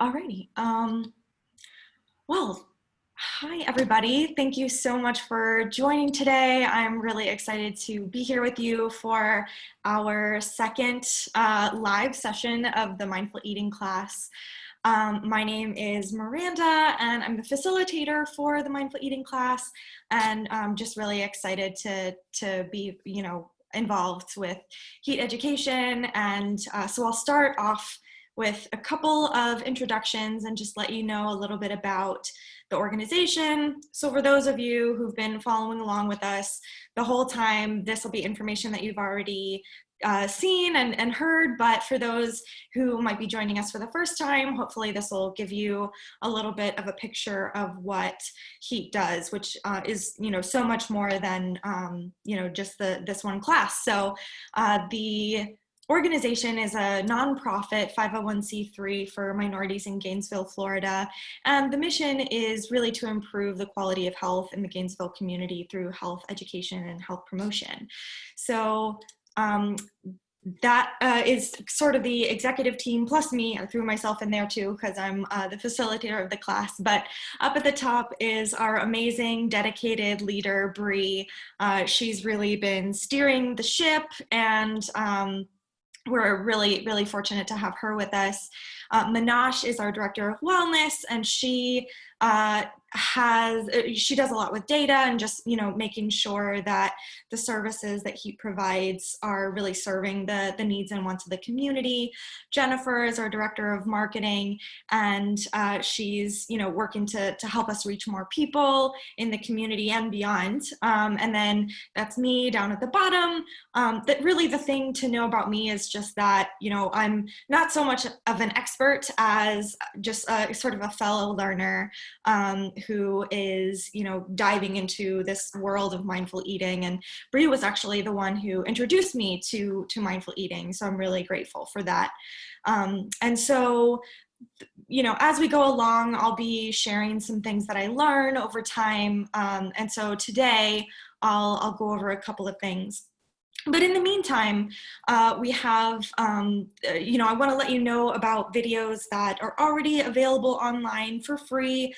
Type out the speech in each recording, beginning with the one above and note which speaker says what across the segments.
Speaker 1: Alrighty. Well, hi everybody. Thank you so much for joining today. I'm really excited to be here with you for our second live session of the Mindful Eating class. My name is Miranda and I'm the facilitator for the Mindful Eating class, and I'm just really excited to be, involved with H.E.A.T education. And so I'll start off with a couple of introductions and just let you know a little bit about the organization. So for those of you who've been following along with us the whole time, this will be information that you've already seen and heard, but for those who might be joining us for the first time, hopefully this will give you a little bit of a picture of what H.E.A.T does, which is, so much more than, just this one class. So the organization is a nonprofit 501c3 for minorities in Gainesville, Florida. And the mission is really to improve the quality of health in the Gainesville community through health education and health promotion. So that is sort of the executive team plus me. I threw myself in there too because I'm the facilitator of the class. But up at the top is our amazing, dedicated leader, Bree. She's really been steering the ship, and we're really, really fortunate to have her with us. Manash is our director of wellness, and she does a lot with data and just, making sure that the services that H.E.A.T provides are really serving the needs and wants of the community. Jennifer is our director of marketing, and she's, working to help us reach more people in the community and beyond. And then that's me down at the bottom. That really the thing to know about me is just that, I'm not so much of an expert as just sort of a fellow learner who is, diving into this world of mindful eating. And Bree was actually the one who introduced me to mindful eating. So I'm really grateful for that. And so, as we go along, I'll be sharing some things that I learn over time. And so today I'll go over a couple of things. But in the meantime, we have, I want to let you know about videos that are already available online for free.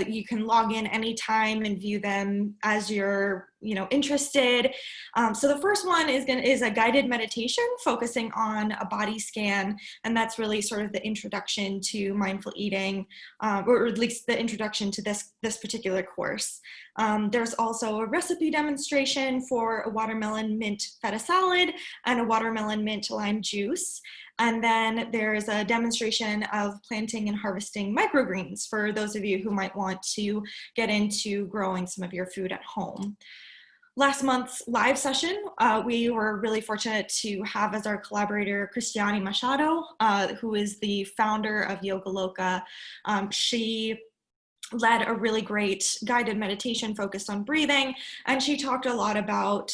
Speaker 1: You can log in anytime and view them as you're, interested. So the first one is a guided meditation focusing on a body scan, and that's really sort of the introduction to mindful eating, or at least the introduction to this particular course. There's also a recipe demonstration for a watermelon mint feta salad and a watermelon mint lime juice. And then there's a demonstration of planting and harvesting microgreens for those of you who might want to get into growing some of your food at home. Last month's live session, we were really fortunate to have as our collaborator Cristiane Machado, who is the founder of Yoga Loca. She led a really great guided meditation focused on breathing, and she talked a lot about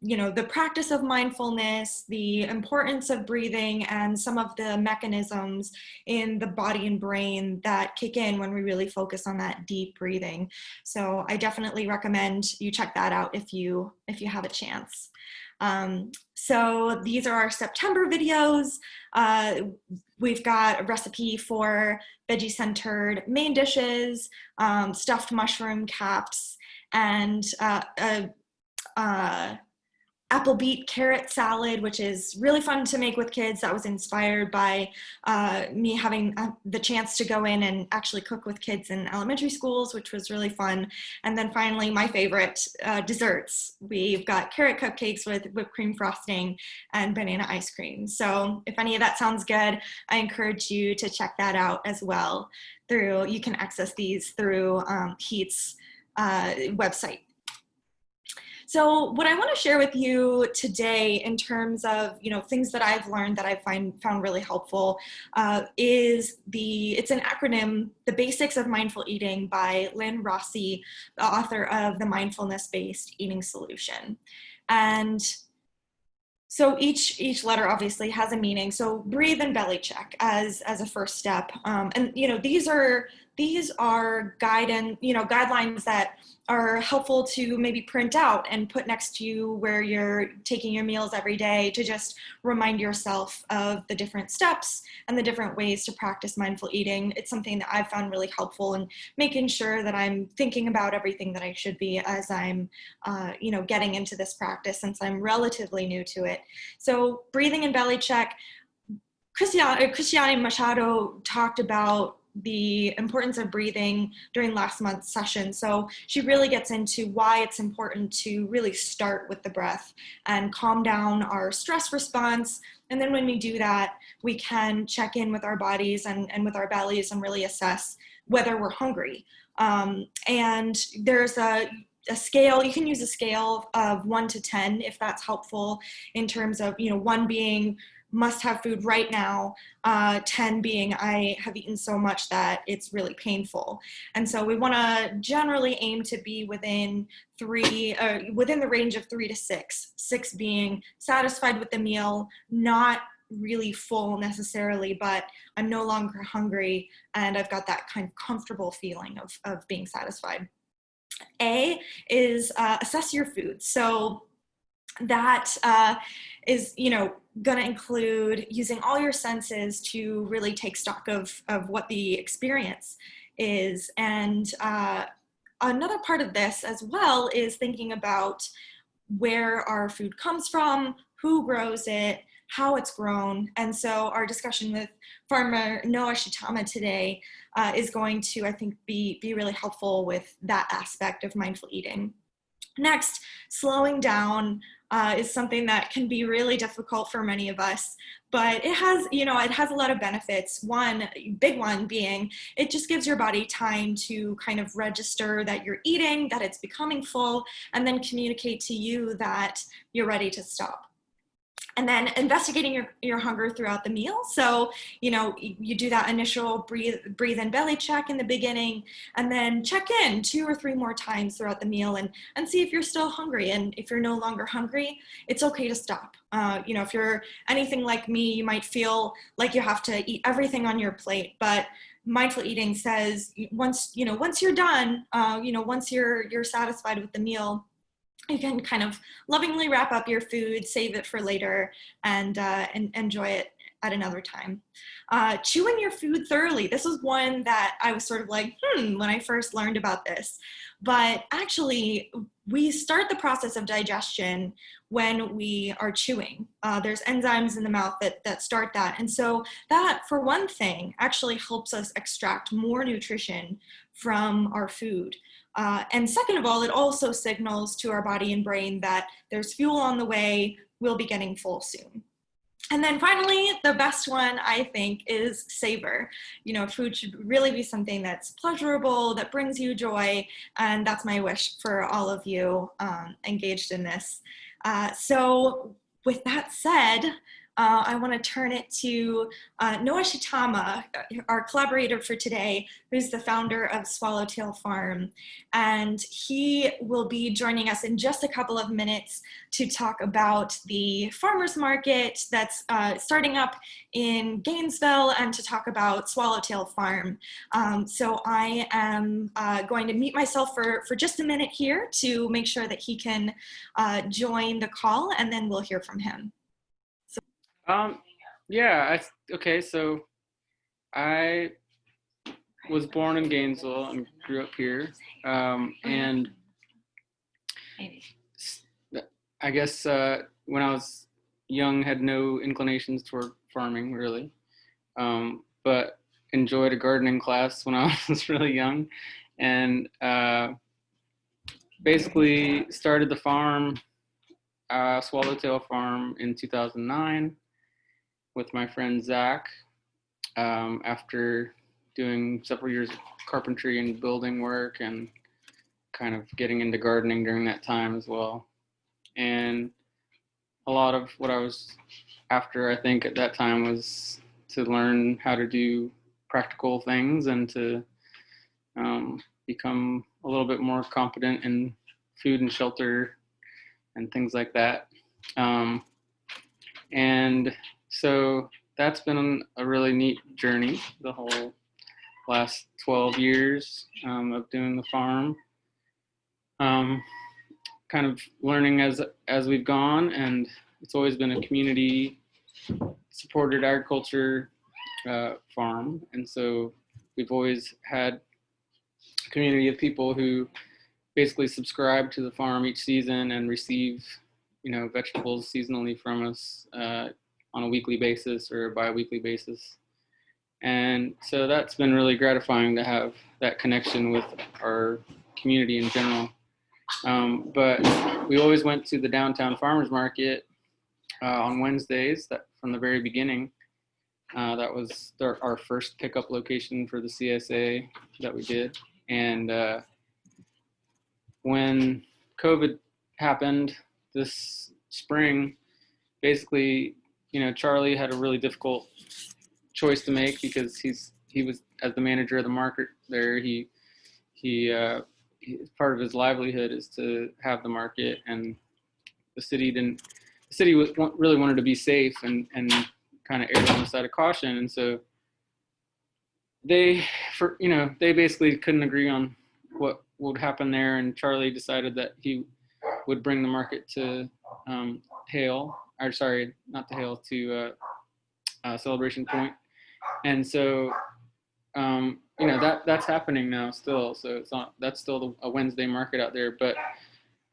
Speaker 1: the practice of mindfulness, the importance of breathing, and some of the mechanisms in the body and brain that kick in when we really focus on that deep breathing. So I definitely recommend you check that out if you have a chance. So these are our September videos. We've got a recipe for veggie-centered main dishes, stuffed mushroom caps, and apple beet carrot salad, which is really fun to make with kids. That was inspired by me having the chance to go in and actually cook with kids in elementary schools, which was really fun. And then finally, my favorite, desserts. We've got carrot cupcakes with whipped cream frosting and banana ice cream. So if any of that sounds good, I encourage you to check that out as well. You can access these through H.E.A.T's website. So what I want to share with you today in terms of, things that I've learned that I've found really helpful it's an acronym, The Basics of Mindful Eating by Lynn Rossi, the author of The Mindfulness-Based Eating Solution. And so each letter obviously has a meaning. So breathe and belly check as a first step. And these are these are guidelines that are helpful to maybe print out and put next to you where you're taking your meals every day, to just remind yourself of the different steps and the different ways to practice mindful eating. It's something that I've found really helpful in making sure that I'm thinking about everything that I should be as I'm getting into this practice, since I'm relatively new to it. So breathing and belly check. Cristiane Machado talked about the importance of breathing during last month's session. So she really gets into why it's important to really start with the breath and calm down our stress response. And then when we do that, we can check in with our bodies and with our bellies and really assess whether we're hungry. And there's a scale. You can use a scale of 1 to 10 if that's helpful, in terms of, 1 being must have food right now, 10 being I have eaten so much that it's really painful. And so we want to generally aim to be within the range of 3 to 6, 6 being satisfied with the meal, not really full necessarily, but I'm no longer hungry and I've got that kind of comfortable feeling of being satisfied. A is assess your food. So that is, going to include using all your senses to really take stock of what the experience is. And another part of this as well is thinking about where our food comes from, who grows it, how it's grown. And so our discussion with farmer Noah Shitama today is going to, I think, be really helpful with that aspect of mindful eating. Next, slowing down is something that can be really difficult for many of us, but it has a lot of benefits. One big one being it just gives your body time to kind of register that you're eating, that it's becoming full, and then communicate to you that you're ready to stop. And then investigating your hunger throughout the meal. So, you do that initial breathe and belly check in the beginning, and then check in 2 or 3 more times throughout the meal and see if you're still hungry. And if you're no longer hungry, it's okay to stop. If you're anything like me, you might feel like you have to eat everything on your plate, but mindful eating says once you're done, once you're satisfied with the meal, you can kind of lovingly wrap up your food, save it for later, and enjoy it at another time. Chewing your food thoroughly. This was one that I was sort of like, when I first learned about this. But actually, we start the process of digestion when we are chewing. There's enzymes in the mouth that start that. And so that, for one thing, actually helps us extract more nutrition from our food. And second of all, it also signals to our body and brain that there's fuel on the way, we'll be getting full soon. And then finally, the best one, I think, is savor. Food should really be something that's pleasurable, that brings you joy, and that's my wish for all of you engaged in this. So with that said, I want to turn it to Noah Shitama, our collaborator for today, who's the founder of Swallowtail Farm. And he will be joining us in just a couple of minutes to talk about the farmers market that's starting up in Gainesville, and to talk about Swallowtail Farm. So I am going to mute myself for just a minute here to make sure that he can join the call, and then we'll hear from him.
Speaker 2: Okay, so I was born in Gainesville and grew up here, and I guess when I was young, had no inclinations toward farming really, but enjoyed a gardening class when I was really young, and basically started the farm, Swallowtail Farm, in 2009. With my friend Zach, after doing several years of carpentry and building work, and kind of getting into gardening during that time as well. And a lot of what I was after, I think, at that time was to learn how to do practical things and to become a little bit more competent in food and shelter and things like that. And so that's been a really neat journey the whole last 12 years of doing the farm. Kind of learning as we've gone, and it's always been a community supported agriculture farm, and so we've always had a community of people who basically subscribe to the farm each season and receive, vegetables seasonally from us on a weekly basis or a bi-weekly basis. And so that's been really gratifying to have that connection with our community in general. But we always went to the downtown farmers market on Wednesdays from the very beginning. That was our first pickup location for the CSA that we did. And when COVID happened this spring, basically, Charlie had a really difficult choice to make because he was, as the manager of the market there, he part of his livelihood is to have the market, and the city really wanted to be safe and kind of erred on the side of caution, and so they basically couldn't agree on what would happen there, and Charlie decided that he would bring the market to Celebration Point. And so that's happening now still, so that's still a Wednesday market out there, but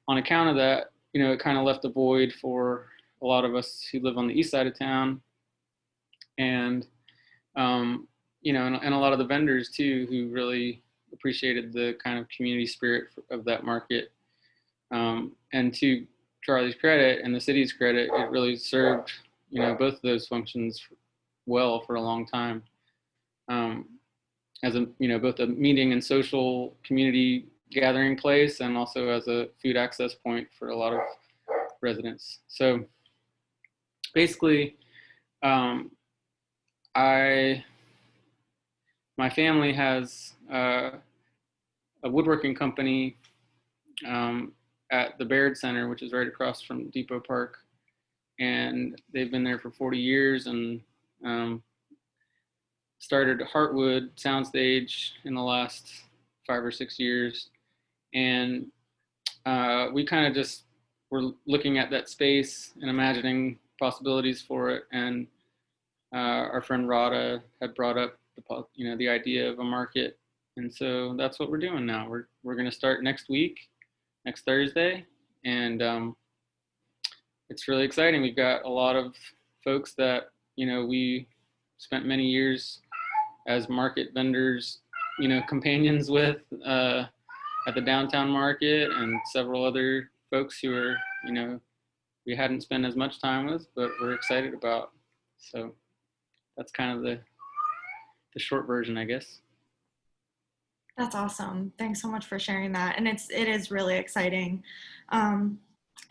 Speaker 2: on account of that, it kind of left a void for a lot of us who live on the east side of town, and and a lot of the vendors too, who really appreciated the kind of community spirit of that market. And to Charlie's credit and the city's credit, it really served, both of those functions well for a long time. As both a meeting and social community gathering place, and also as a food access point for a lot of residents. So basically, my family has a woodworking company at the Baird Center, which is right across from Depot Park, and they've been there for 40 years, and started Heartwood soundstage in the last 5 or 6 years, and we kind of just were looking at that space and imagining possibilities for it, and our friend Rada had brought up the idea of a market, and so that's what we're doing now. We're going to start next Thursday, and it's really exciting. We've got a lot of folks that we spent many years as market vendors, companions with at the downtown market, and several other folks who are we hadn't spent as much time with, but we're excited about. So that's kind of the short version, I guess.
Speaker 1: That's awesome. Thanks so much for sharing that. And it is really exciting.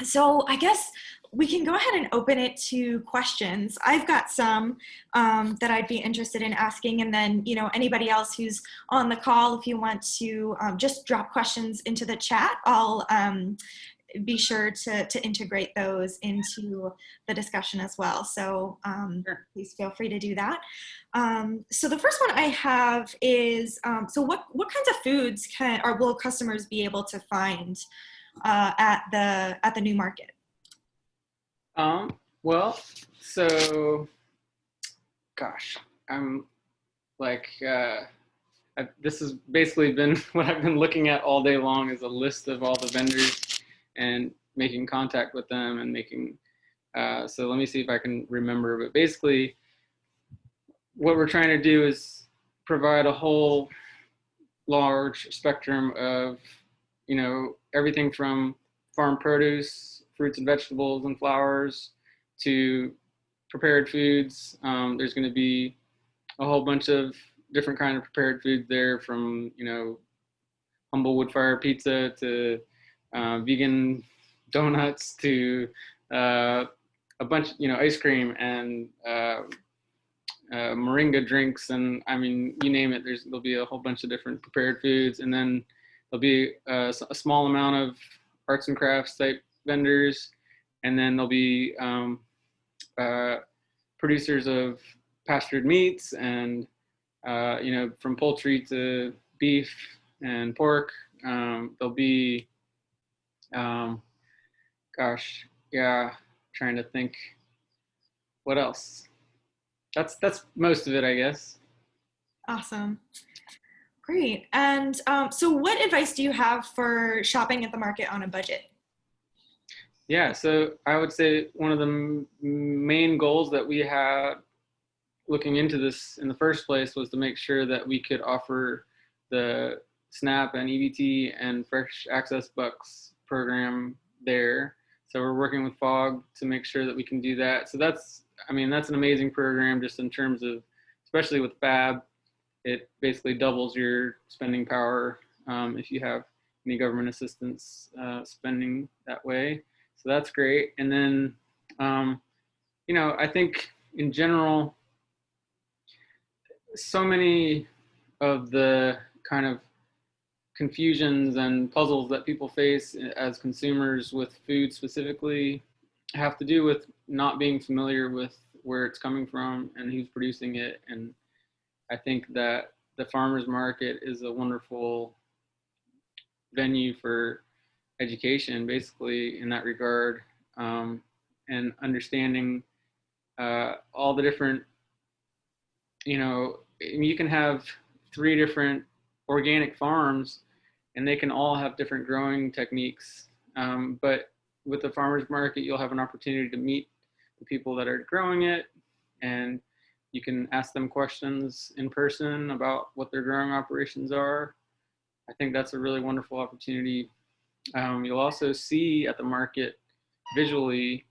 Speaker 1: So I guess we can go ahead and open it to questions. I've got some that I'd be interested in asking, and then anybody else who's on the call, if you want to just drop questions into the chat, I'll be sure to integrate those into the discussion as well. So
Speaker 2: Sure.
Speaker 1: Please feel free to do that. So the first one I have is, so what kinds of foods will customers be able to find at the new market?
Speaker 2: Well, so, gosh, I'm like, this has basically been what I've been looking at all day long, is a list of all the vendors and making contact with them and making, so let me see if I can remember, but basically what we're trying to do is provide a whole large spectrum of, everything from farm produce, fruits and vegetables and flowers, to prepared foods. There's going to be a whole bunch of different kind of prepared foods there, from humble wood fire pizza to vegan donuts to a bunch, ice cream and moringa drinks, and I mean, you name it. There'll be a whole bunch of different prepared foods, and then there'll be a small amount of arts and crafts type vendors, and then there'll be producers of pastured meats and from poultry to beef and pork. There'll be, um, gosh, yeah, trying to think what else. That's most of it, I guess.
Speaker 1: Awesome. Great. And so what advice do you have for shopping at the market on a budget?
Speaker 2: Yeah, so I would say one of the main goals that we had looking into this in the first place was to make sure that we could offer the SNAP and EBT and Fresh Access Bucks program there. So we're working with FOG to make sure that we can do that. So that's an amazing program just in terms of, especially with FAB, it basically doubles your spending power if you have any government assistance spending that way. So that's great. And then, I think in general, so many of the kind of confusions and puzzles that people face as consumers with food specifically have to do with not being familiar with where it's coming from and who's producing it. And I think that the farmers market is a wonderful venue for education, basically, in that regard, and understanding all the different, you can have 3 different organic farms and they can all have different growing techniques. But with the farmers market, you'll have an opportunity to meet the people that are growing it, and you can ask them questions in person about what their growing operations are. I think that's a really wonderful opportunity. You'll also see at the market visually,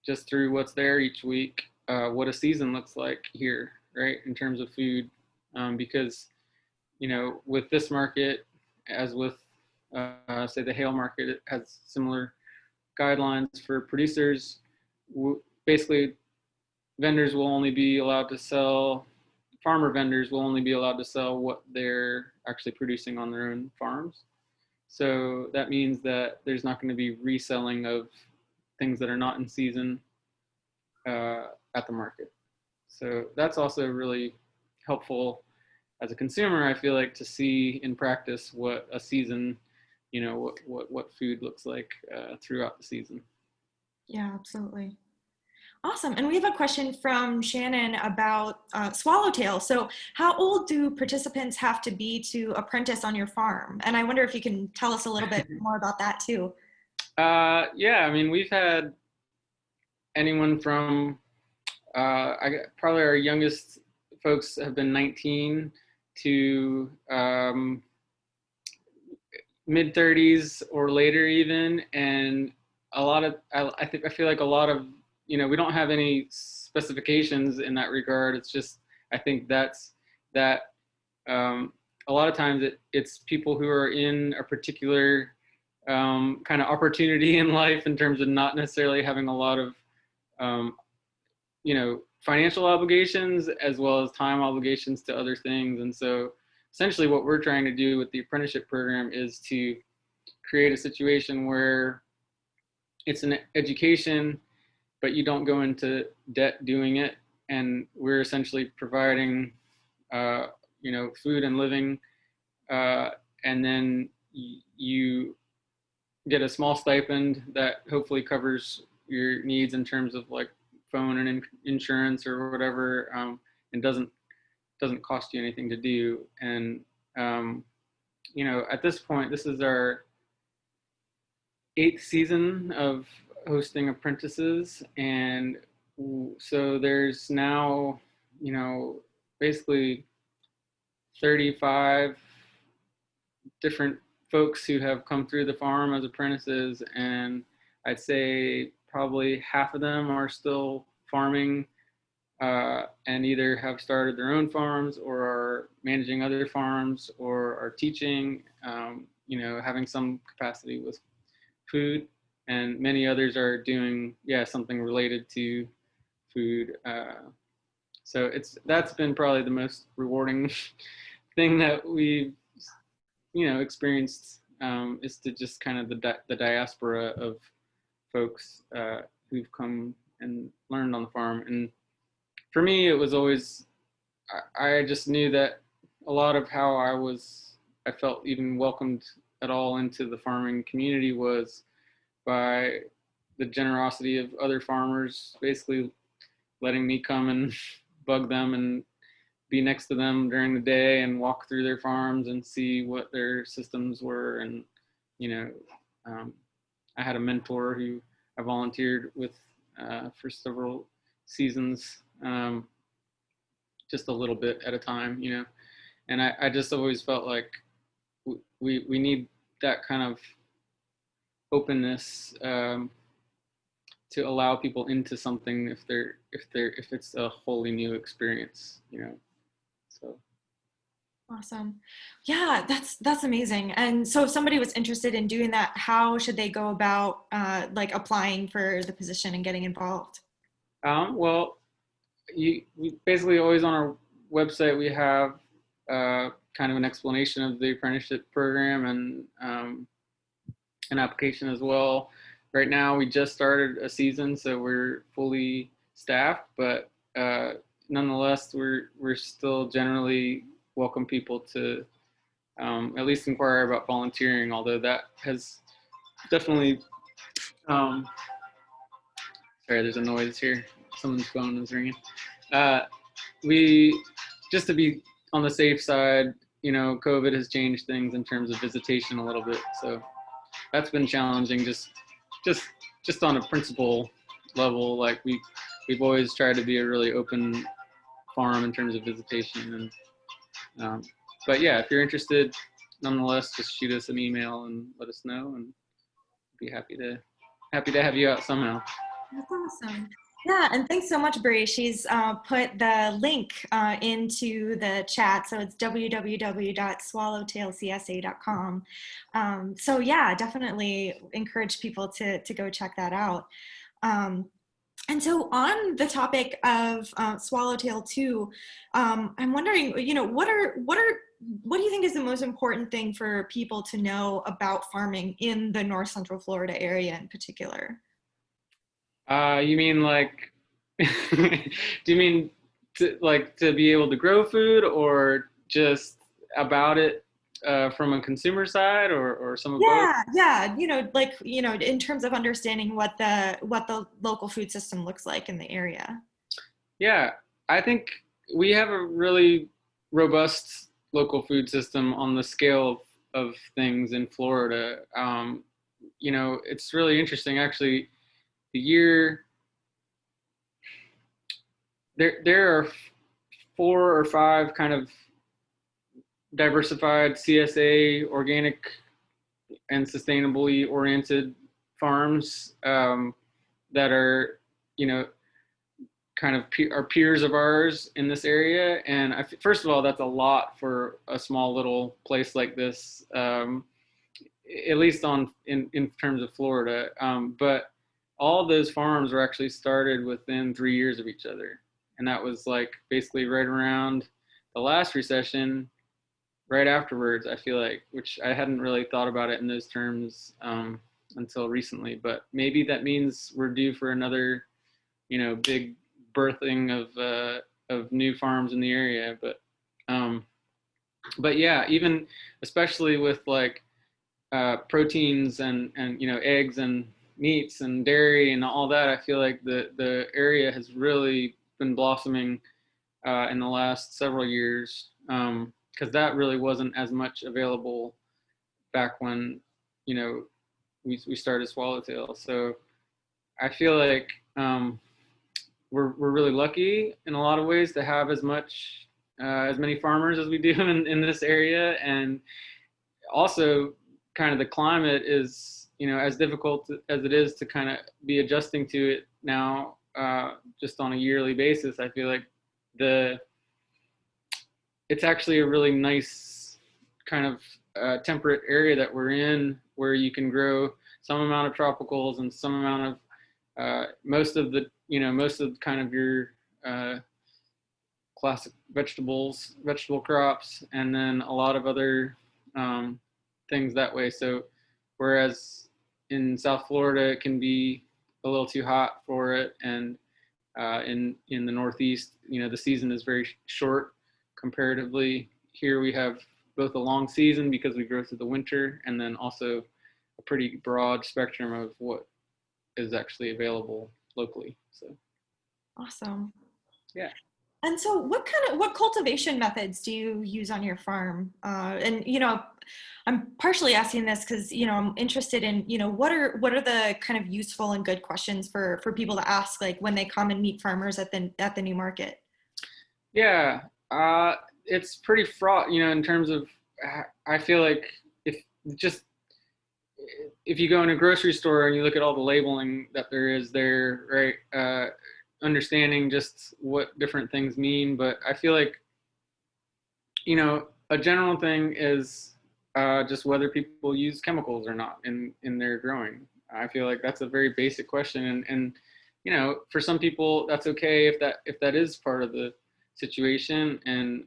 Speaker 2: just through what's there each week, what a season looks like here, right, in terms of food. Because, with this market, as with, say, the H.E.A.T market, it has similar guidelines for producers. Basically, farmer vendors will only be allowed to sell what they're actually producing on their own farms. So that means that there's not going to be reselling of things that are not in season at the market. So that's also really helpful as a consumer, I feel like, to see in practice what a season, what food looks like throughout the season.
Speaker 1: Yeah, absolutely. Awesome. And we have a question from Shannon about Swallowtail. So how old do participants have to be to apprentice on your farm? And I wonder if you can tell us a little bit more about that too.
Speaker 2: Yeah, I mean, we've had anyone from, probably our youngest folks have been 19 to mid 30s or later even. And a lot of, I feel like a lot of, we don't have any specifications in that regard. It's just, I think that a lot of times it's people who are in a particular kind of opportunity in life in terms of not necessarily having a lot of, financial obligations as well as time obligations to other things. And so essentially what we're trying to do with the apprenticeship program is to create a situation where it's an education, but you don't go into debt doing it. And we're essentially providing, food and living, and then you get a small stipend that hopefully covers your needs in terms of like phone and insurance or whatever, and doesn't cost you anything to do. And at this point, this is our 8th season of hosting apprentices, and so there's now, basically 35 different folks who have come through the farm as apprentices, and I'd say probably half of them are still farming and either have started their own farms or are managing other farms or are teaching, having some capacity with food, and many others are doing, something related to food. So that's been probably the most rewarding thing that we've experienced, is to just kind of the diaspora of folks who've come and learned on the farm. And for me, it was always I just knew that a lot of how I felt even welcomed at all into the farming community was by the generosity of other farmers, basically letting me come and bug them and be next to them during the day and walk through their farms and see what their systems were. And, you know, um, I had a mentor who I volunteered with for several seasons, just a little bit at a time, you know. And I just always felt like we need that kind of openness, to allow people into something if it's a wholly new experience, you know. So
Speaker 1: Awesome. Yeah, that's amazing. And so if somebody was interested in doing that, how should they go about like applying for the position and getting involved?
Speaker 2: well, we basically always on our website we have kind of an explanation of the apprenticeship program and an application as well. Right now, we just started a season, so we're fully staffed, but nonetheless, we're still generally welcome people to at least inquire about volunteering. Although that has definitely, um, sorry, there's a noise here. Someone's phone is ringing. Uh, we just to be on the safe side, you know, COVID has changed things in terms of visitation a little bit, so that's been challenging. Just just on a principle level, like we've always tried to be a really open farm in terms of visitation. And but yeah, if you're interested, nonetheless, just shoot us an email and let us know, and be happy to have you out somehow.
Speaker 1: That's awesome. Yeah, and thanks so much, Bree. She's put the link into the chat, so it's www.swallowtailcsa.com. So yeah, definitely encourage people to go check that out. Um, and so on the topic of Swallowtail 2, I'm wondering, you know, what do you think is the most important thing for people to know about farming in the North Central Florida area in particular?
Speaker 2: You mean like, do you mean to be able to grow food, or just about it from a consumer side, or some of both?
Speaker 1: Yeah, you know, like, you know, in terms of understanding what the local food system looks like in the area.
Speaker 2: Yeah, I think we have a really robust local food system on the scale of things in Florida. You know, it's really interesting actually. The year there are 4 or 5 kind of diversified CSA organic and sustainably oriented farms that are, you know, kind of are peers of ours in this area. And first of all, that's a lot for a small little place like this, at least in terms of Florida. But all those farms were actually started within 3 years of each other, and that was like basically right around the last recession, right afterwards. I feel like, which I hadn't really thought about it in those terms until recently. But maybe that means we're due for another, you know, big birthing of new farms in the area. But yeah, even especially with like proteins and you know, eggs and meats and dairy and all that, I feel like the area has really been blossoming in the last several years, because that really wasn't as much available back when, you know, we started Swallowtail. So I feel like we're really lucky in a lot of ways to have as many farmers as we do in this area. And also kind of the climate is, you know, as difficult as it is to kind of be adjusting to it now, just on a yearly basis. I feel like it's actually a really nice kind of temperate area that we're in, where you can grow some amount of tropicals and some amount of most of kind of your classic vegetable crops, and then a lot of other things that way. So whereas in South Florida it can be a little too hot for it, and in the Northeast, you know, the season is very short. comparatively. Here we have both a long season because we grow through the winter, and then also a pretty broad spectrum of what is actually available locally. So
Speaker 1: Awesome.
Speaker 2: yeah.
Speaker 1: And so what cultivation methods do you use on your farm? And I'm partially asking this because I'm interested in what are the kind of useful and good questions for people to ask, like when they come and meet farmers at the new market.
Speaker 2: Yeah, it's pretty fraught, in terms of, I feel like if just if you go in a grocery store and you look at all the labeling that there is there, right, understanding just what different things mean. But I feel like, a general thing is just whether people use chemicals or not in their growing. I feel like that's a very basic question, and for some people that's okay if that is part of the situation, and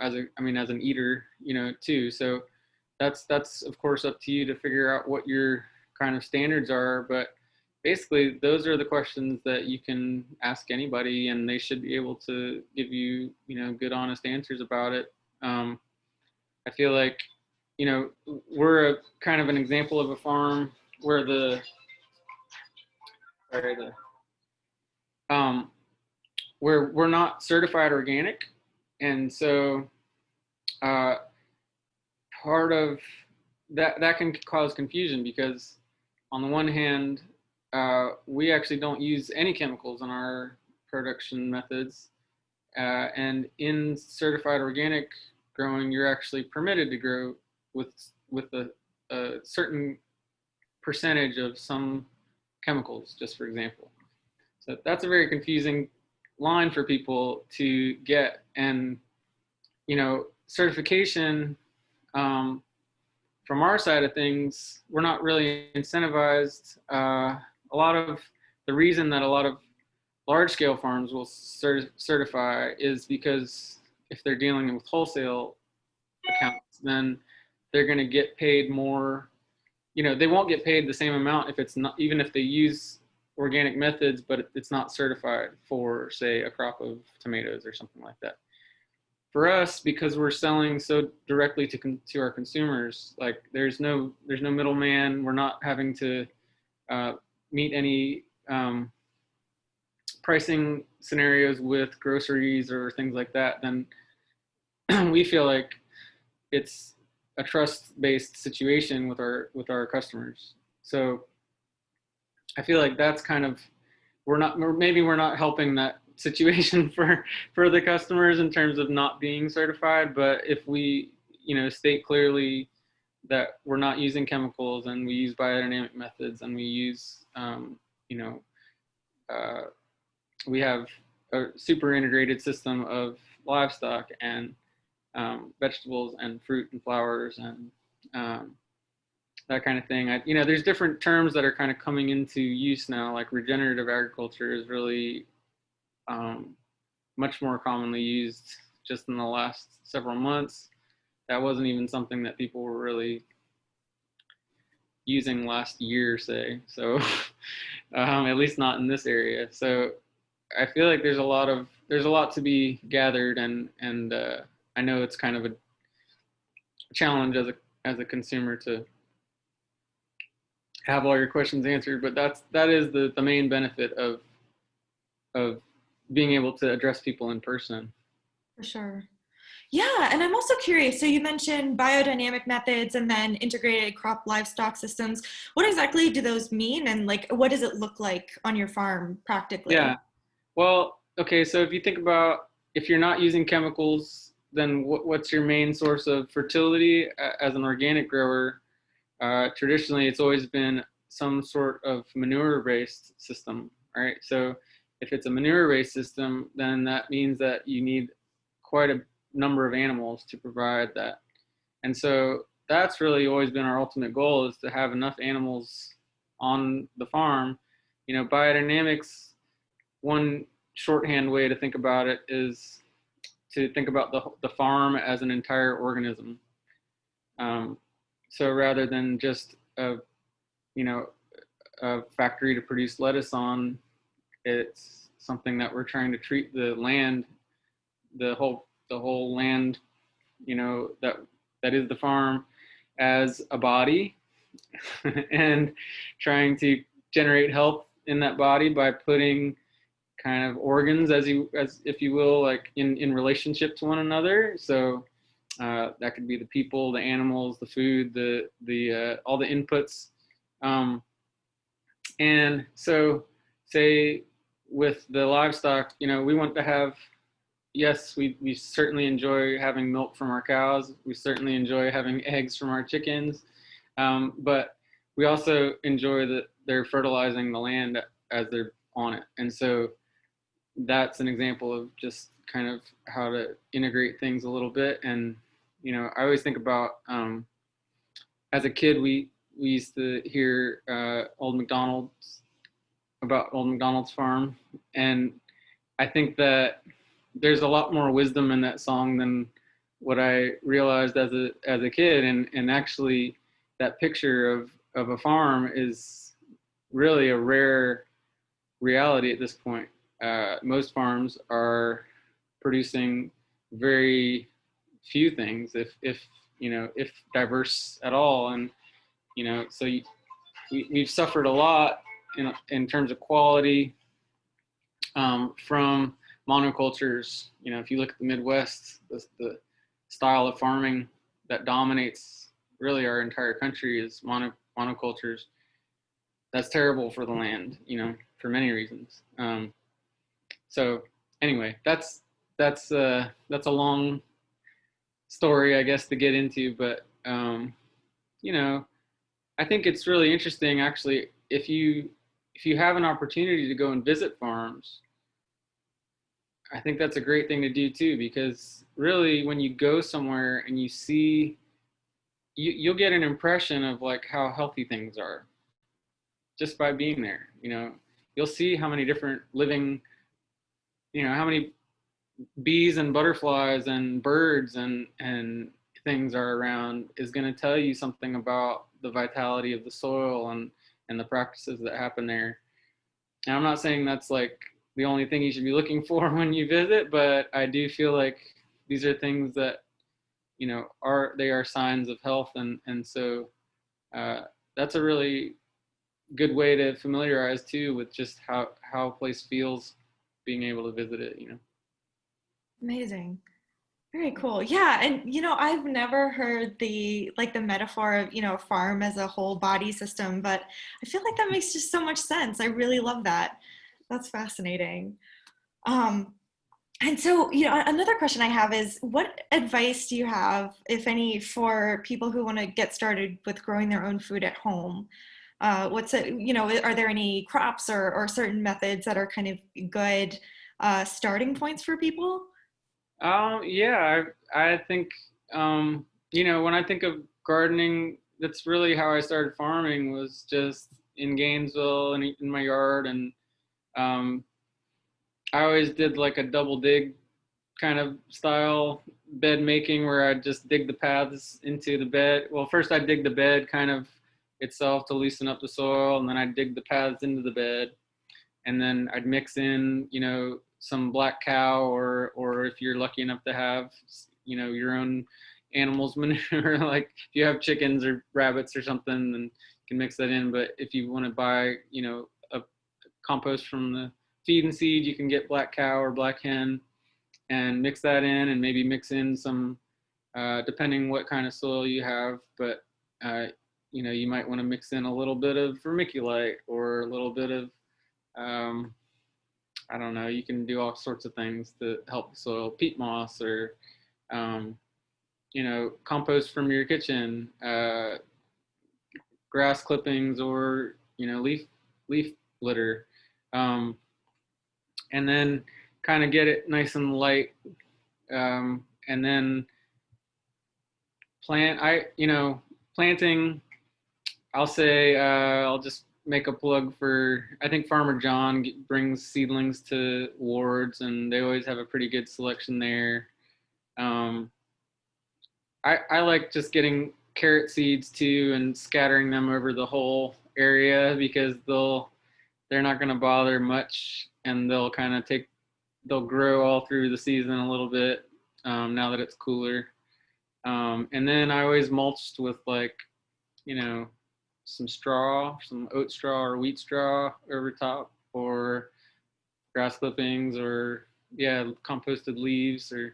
Speaker 2: as an eater, too. So that's of course up to you to figure out what your kind of standards are. But basically, those are the questions that you can ask anybody, and they should be able to give you, good, honest answers about it. I feel like, we're a kind of an example of a farm where um, where we're not certified organic, and so uh, part of that can cause confusion because on the one hand, we actually don't use any chemicals in our production methods, and in certified organic growing, you're actually permitted to grow with a certain percentage of some chemicals, just for example. So that's a very confusing line for people to get, and certification, from our side of things, we're not really incentivized. A lot of the reason that a lot of large scale farms will certify is because if they're dealing with wholesale accounts, then they're going to get paid more. They won't get paid the same amount if it's not, even if they use organic methods, but it's not certified for, say, a crop of tomatoes or something like that. For us, because we're selling so directly to our consumers, like there's no middleman. We're not having to meet any pricing scenarios with groceries or things like that. Then we feel like it's a trust-based situation with our customers. So I feel like that's kind of, we're not helping that situation for the customers in terms of not being certified. But if we state clearly that we're not using chemicals and we use biodynamic methods and we use we have a super integrated system of livestock and vegetables and fruit and flowers and that kind of thing. There's different terms that are kind of coming into use now, like regenerative agriculture is really much more commonly used just in the last several months. That wasn't even something that people were really using last year, say. So at least not in this area. So I feel like there's a lot to be gathered, and I know it's kind of a challenge as a consumer to have all your questions answered, but that is the main benefit of being able to address people in person.
Speaker 1: For sure. Yeah, and I'm also curious. So you mentioned biodynamic methods and then integrated crop livestock systems. What exactly do those mean, and like what does it look like on your farm practically?
Speaker 2: Yeah. Well, okay, so if you think about, if you're not using chemicals, then what's your main source of fertility as an organic grower? Traditionally, it's always been some sort of manure-based system, right? So if it's a manure-based system, then that means that you need quite a number of animals to provide that. And so that's really always been our ultimate goal, is to have enough animals on the farm. Biodynamics, one shorthand way to think about it is to think about the farm as an entire organism. So rather than just a factory to produce lettuce on, it's something that we're trying to treat the land, the the whole land, that is the farm as a body, and trying to generate health in that body by putting kind of organs, as if you will, like in relationship to one another. So that could be the people, the animals, the food, the all the inputs. And so, say with the livestock, we want to have, yes, we certainly enjoy having milk from our cows. We certainly enjoy having eggs from our chickens. But we also enjoy that they're fertilizing the land as they're on it. And so that's an example of just kind of how to integrate things a little bit. And, I always think about, as a kid, we used to hear about Old MacDonald's farm. And I think that there's a lot more wisdom in that song than what I realized as a kid. And actually that picture of a farm is really a rare reality at this point. Most farms are producing very few things, if diverse at all. And, so we've suffered a lot in terms of quality from monocultures. If you look at the Midwest, the style of farming that dominates really our entire country is monocultures. That's terrible for the land, for many reasons. So anyway, that's a long story, I guess, to get into, but I think it's really interesting, actually, if you have an opportunity to go and visit farms. I think that's a great thing to do too, because really when you go somewhere and you see, you'll get an impression of like how healthy things are just by being there. You'll see how many different living, how many bees and butterflies and birds and things are around, is going to tell you something about the vitality of the soil and the practices that happen there. And I'm not saying that's like the only thing you should be looking for when you visit, but I do feel like these are things that, they are signs of health. And so that's a really good way to familiarize too with just how a place feels being able to visit it.
Speaker 1: Amazing. Very cool. Yeah, and I've never heard the metaphor of, farm as a whole body system, but I feel like that makes just so much sense. I really love that. That's fascinating. Um, and so, another question I have is, what advice do you have, if any, for people who want to get started with growing their own food at home? Are there any crops or certain methods that are kind of good starting points for people?
Speaker 2: Yeah, I think, when I think of gardening, that's really how I started farming, was just in Gainesville and in my yard. And um, I always did like a double dig kind of style bed making, where I'd just dig the paths into the bed. Well, first I'd dig the bed kind of itself to loosen up the soil, and then I'd dig the paths into the bed. And then I'd mix in, some black cow, or if you're lucky enough to have, your own animals manure, like if you have chickens or rabbits or something, then you can mix that in. But if you want to buy, a compost from the feed and seed, you can get black cow or black hen and mix that in, and maybe mix in some, depending what kind of soil you have. But, you might want to mix in a little bit of vermiculite or a little bit of, I don't know, you can do all sorts of things to help the soil, peat moss, or, compost from your kitchen, grass clippings, or, leaf litter. And then kind of get it nice and light. And then planting, I'll say, I'll just make a plug for, I think Farmer John brings seedlings to Wards, and they always have a pretty good selection there. I like just getting carrot seeds too and scattering them over the whole area, because they're not going to bother much, and they'll grow all through the season a little bit. now that it's cooler. And then I always mulched with like, some straw, some oat straw or wheat straw over top, or grass clippings, or composted leaves, or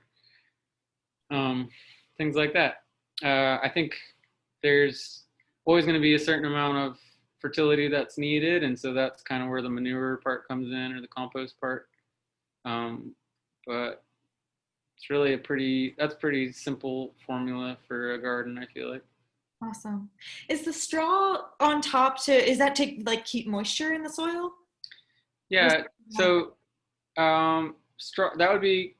Speaker 2: things like that. I think there's always going to be a certain amount of fertility that's needed, and so that's kind of where the manure part comes in, or the compost part. But it's really that's pretty simple formula for a garden, I feel like.
Speaker 1: Awesome. Is the straw on top is that to like keep moisture in the soil?
Speaker 2: Yeah. So straw, that would be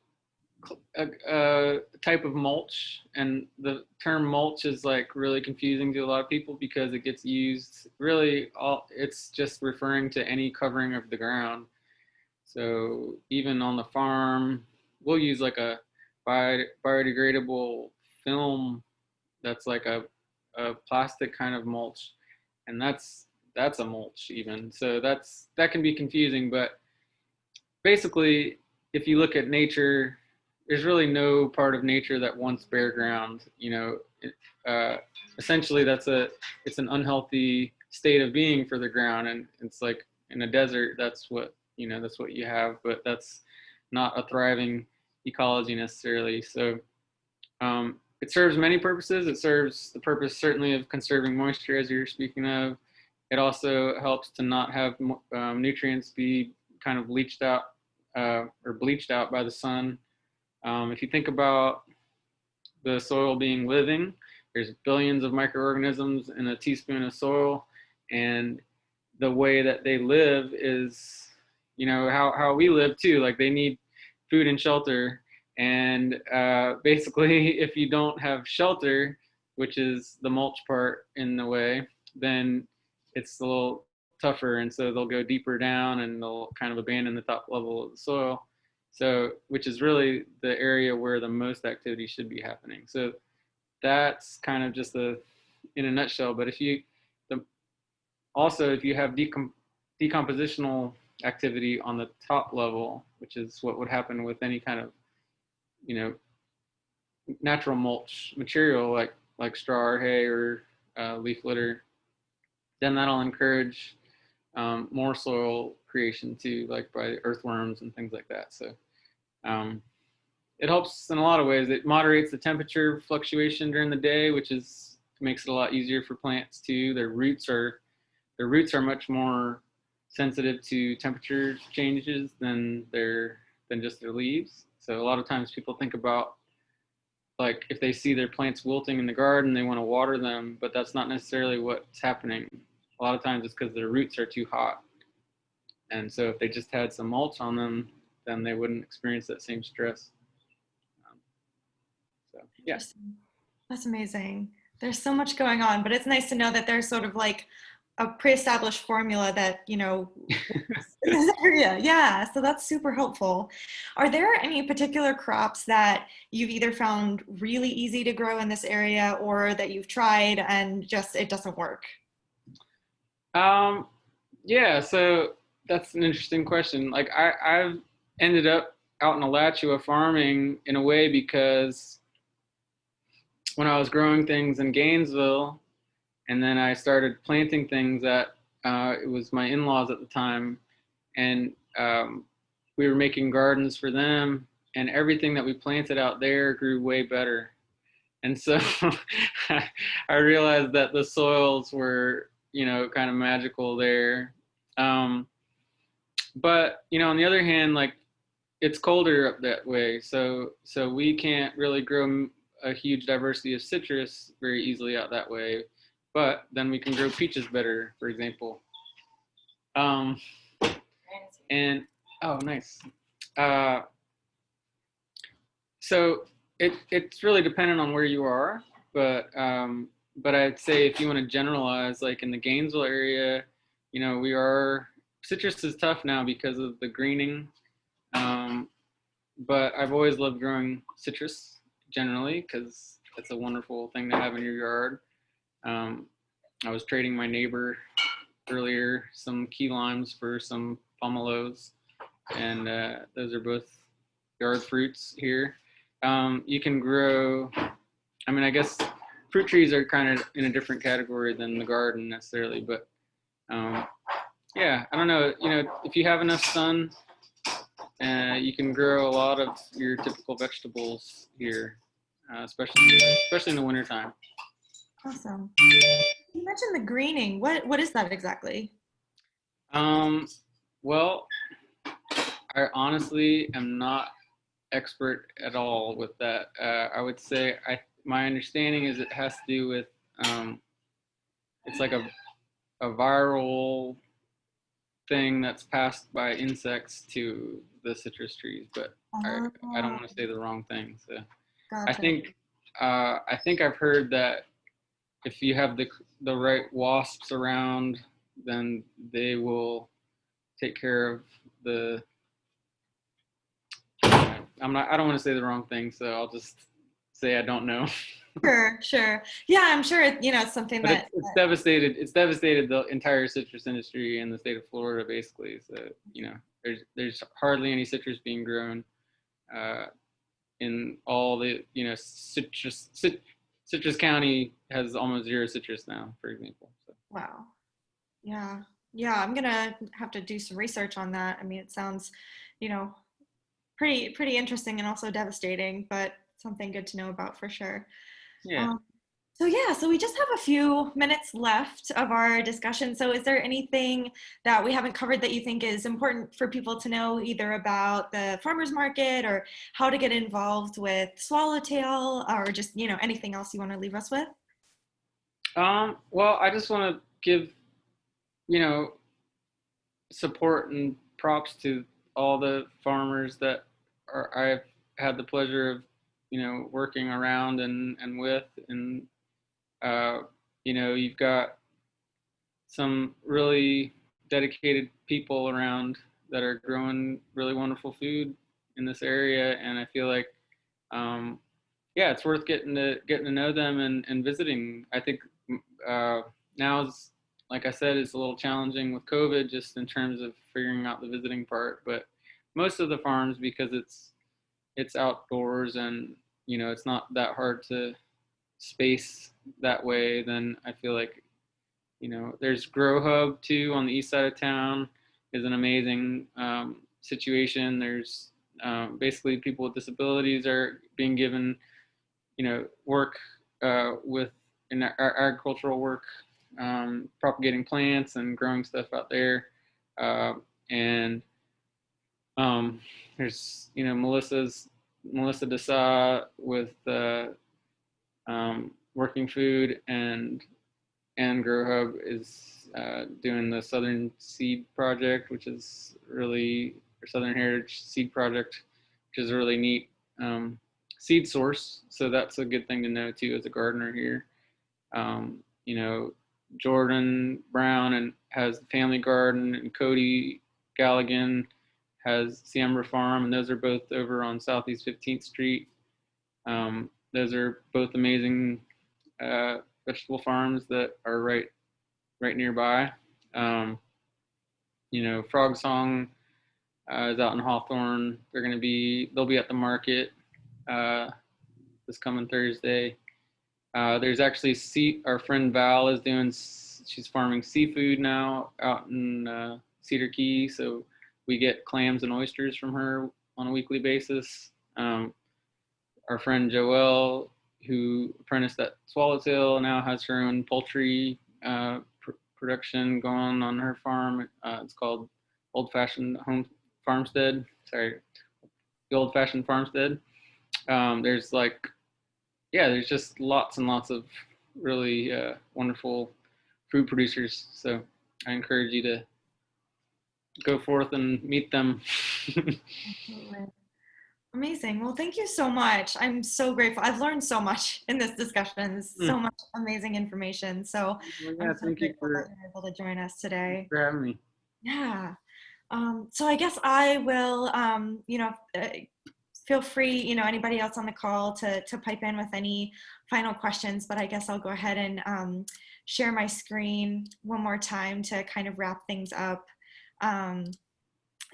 Speaker 2: a type of mulch, and the term mulch is like really confusing to a lot of people because it gets used really it's just referring to any covering of the ground. So even on the farm, we'll use like a biodegradable film that's like a plastic kind of mulch, and that's a mulch even. So that can be confusing, but basically, if you look at nature, there's really no part of nature that wants bare ground. Essentially, it's an unhealthy state of being for the ground, and it's like in a desert, that's what you have, but that's not a thriving ecology necessarily. So it serves many purposes. It serves the purpose certainly of conserving moisture, as you're speaking of. It also helps to not have nutrients be kind of leached out or bleached out by the sun. If you think about the soil being living, there's billions of microorganisms in a teaspoon of soil, and the way that they live is, how we live too. Like they need food and shelter, and basically, if you don't have shelter, which is the mulch part in the way, then it's a little tougher, and so they'll go deeper down and they'll kind of abandon the top level of the soil. So, which is really the area where the most activity should be happening. So that's kind of just in a nutshell. But if you have decompositional activity on the top level, which is what would happen with any kind of, natural mulch material like straw or hay or leaf litter, then that'll encourage more soil creation too, like by earthworms and things like that. So it helps in a lot of ways. It moderates the temperature fluctuation during the day, which makes it a lot easier for plants too. Their roots are much more sensitive to temperature changes than just their leaves. So a lot of times people think about, like, if they see their plants wilting in the garden, they want to water them, but that's not necessarily what's happening. A lot of times it's because their roots are too hot. And so if they just had some mulch on them, then they wouldn't experience that same stress. So, yeah.
Speaker 1: That's amazing. There's so much going on, but it's nice to know that there's sort of like a pre-established formula that, in this area. Yeah, so that's super helpful. Are there any particular crops that you've either found really easy to grow in this area or that you've tried and just it doesn't work?
Speaker 2: Yeah, so that's an interesting question. Like I've ended up out in Alachua farming in a way because when I was growing things in Gainesville, and then I started planting things it was my in-laws at the time, and we were making gardens for them, and everything that we planted out there grew way better. And so I realized that the soils were, kind of magical there. But, on the other hand, like, it's colder up that way. So we can't really grow a huge diversity of citrus very easily out that way. But then we can grow peaches better, for example. And, oh, nice. So it's really dependent on where you are, but I'd say if you want to generalize, like in the Gainesville area, citrus is tough now because of the greening, but I've always loved growing citrus generally because it's a wonderful thing to have in your yard. I was trading my neighbor earlier some key limes for some pomelos, and those are both yard fruits here. You can grow, I mean, I guess fruit trees are kind of in a different category than the garden necessarily, but yeah, I don't know. If you have enough sun, you can grow a lot of your typical vegetables here, especially in the wintertime.
Speaker 1: Awesome. You mentioned the greening. What is that exactly?
Speaker 2: Um, well, I honestly am not expert at all with that. I would say my understanding is it has to do with it's like a viral thing that's passed by insects to the citrus trees, but I don't
Speaker 1: Oh,
Speaker 2: want to say the wrong thing. So I
Speaker 1: gotcha.
Speaker 2: think I think I've heard that if you have the right wasps around, then they will take care of the. I don't want to say the wrong thing, so I'll just say I don't know.
Speaker 1: Sure, sure. Yeah, I'm sure it's something
Speaker 2: But
Speaker 1: that,
Speaker 2: it's devastated. It's devastated the entire citrus industry in the state of Florida, basically. So there's hardly any citrus being grown uh, in all the Citrus County has almost zero citrus now, for example. So.
Speaker 1: wow. Yeah. Yeah, I'm gonna have to do some research on that. I mean, it sounds, you know, pretty interesting and also devastating, but something good to know about for sure.
Speaker 2: Yeah.
Speaker 1: Um, so yeah, so we just have a few minutes left of our discussion. So is there anything that we haven't covered that you think is important for people to know, either about the farmers market or how to get involved with Swallowtail, or just, anything else you want to leave us with?
Speaker 2: Well, I just want to give you know support and props to all the farmers that I've had the pleasure of working around and with, and uh, you've got some really dedicated people around that are growing really wonderful food in this area, and I feel like um, yeah, it's worth getting to know them and visiting. I think uh, now is, like I said, it's a little challenging with COVID just in terms of figuring out the visiting part, but most of the farms, because it's outdoors and it's not that hard to space that way, then I feel like there's Grow Hub too on the east side of town is an amazing situation. There's basically people with disabilities are being given work with in agricultural work, propagating plants and growing stuff out there. Uh, and there's Melissa Desa with Working Food, and Grow Hub is doing the Southern Seed Project, which is really or Southern Heritage Seed Project, which is a really neat seed source. So that's a good thing to know too as a gardener here. Um, you know, Jordan Brown and has the Family Garden, and Cody Galligan has Siembra Farm, and those are both over on Southeast 15th Street. Those are both amazing vegetable farms that are right nearby. Um, Frog Song is out in Hawthorne. They'll be at the market uh, this coming Thursday. There's actually our friend Val she's farming seafood now out in Cedar Key, so we get clams and oysters from her on a weekly basis. Our friend Joelle, who apprenticed at Swallowtail, now has her own poultry production going on her farm. It's called Old Fashioned Home Farmstead. Sorry, the Old Fashioned Farmstead. There's there's just lots and lots of really wonderful food producers. So I encourage you to go forth and meet them.
Speaker 1: Absolutely. Amazing. Well, thank you so much. I'm so grateful. I've learned so much in this discussion. So much amazing information. So
Speaker 2: Well,
Speaker 1: I'm
Speaker 2: yeah,
Speaker 1: so grateful that you're able to join us
Speaker 2: thanks
Speaker 1: today.
Speaker 2: for having me.
Speaker 1: Yeah. So I guess I will, feel free, anybody else on the call to pipe in with any final questions, but I guess I'll go ahead and share my screen one more time to kind of wrap things up.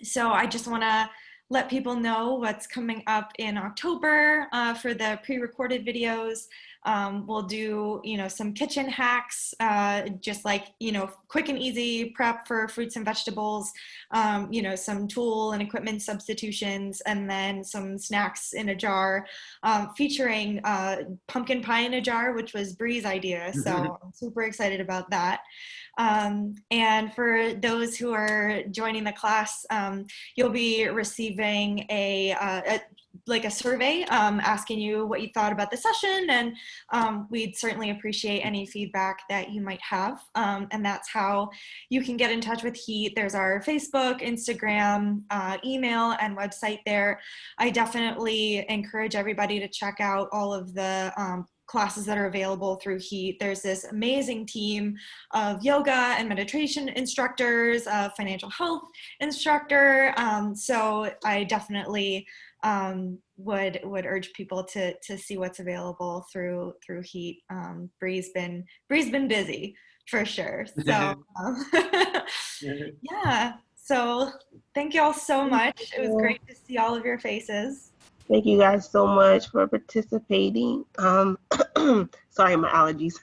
Speaker 1: So I just want to let people know what's coming up in October for the pre-recorded videos. We'll do, some kitchen hacks, just like, quick and easy prep for fruits and vegetables, some tool and equipment substitutions, and then some snacks in a jar, featuring pumpkin pie in a jar, which was Bree's idea. So I'm super excited about that. And for those who are joining the class, you'll be receiving a survey asking you what you thought about the session, and we'd certainly appreciate any feedback that you might have. And that's how you can get in touch with H.E.A.T. There's our Facebook, Instagram, email, and website there. I definitely encourage everybody to check out all of the classes that are available through H.E.A.T. There's this amazing team of yoga and meditation instructors, financial health instructor. So I definitely would urge people to see what's available through H.E.A.T. Bree's been busy for sure. So yeah. So thank you all so much. It was great to see all of your faces.
Speaker 3: Thank you guys so much for participating. Sorry, my allergies.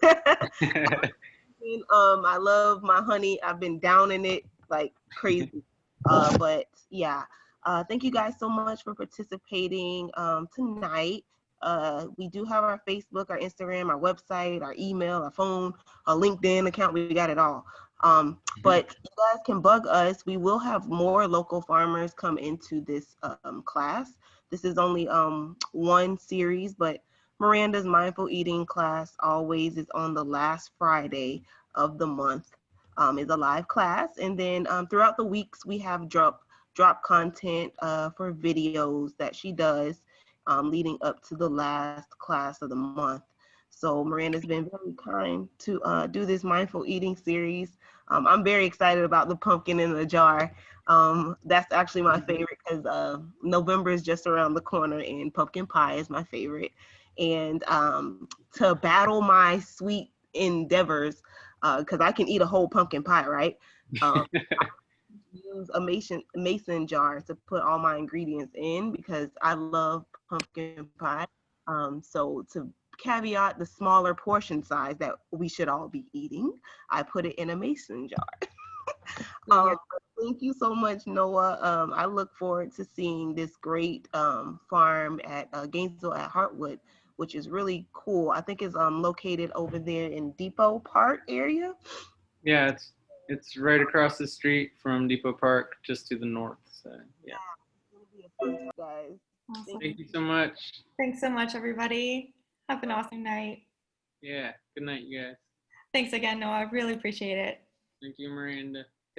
Speaker 3: I love my honey. I've been downing it like crazy. But yeah, thank you guys so much for participating tonight. We do have our Facebook, our Instagram, our website, our email, our phone, our LinkedIn account. We got it all. But you guys can bug us. We will have more local farmers come into this class. This is only one series, but Miranda's Mindful Eating class always is on the last Friday of the month. Is a live class, and then throughout the weeks we have drop content for videos that she does leading up to the last class of the month. So Miranda's been very kind to do this mindful eating series. I'm very excited about the pumpkin in the jar. That's actually my favorite because November is just around the corner and pumpkin pie is my favorite. And to battle my sweet endeavors, because I can eat a whole pumpkin pie, right? Use a mason jar to put all my ingredients in because I love pumpkin pie. So to caveat the smaller portion size that we should all be eating, I put it in a mason jar. Thank you so much, Noah. I look forward to seeing this great farm at Gainesville at Heartwood, which is really cool. I think it's located over there in Depot Park area.
Speaker 2: Yeah, it's right across the street from Depot Park, just to the north. So yeah.
Speaker 3: Guys.
Speaker 1: Awesome.
Speaker 2: Thank you so much.
Speaker 1: Thanks so much, everybody. Have an awesome night.
Speaker 2: Yeah. Good night, you guys.
Speaker 1: Thanks again, Noah. I really appreciate it.
Speaker 2: Thank you, Miranda.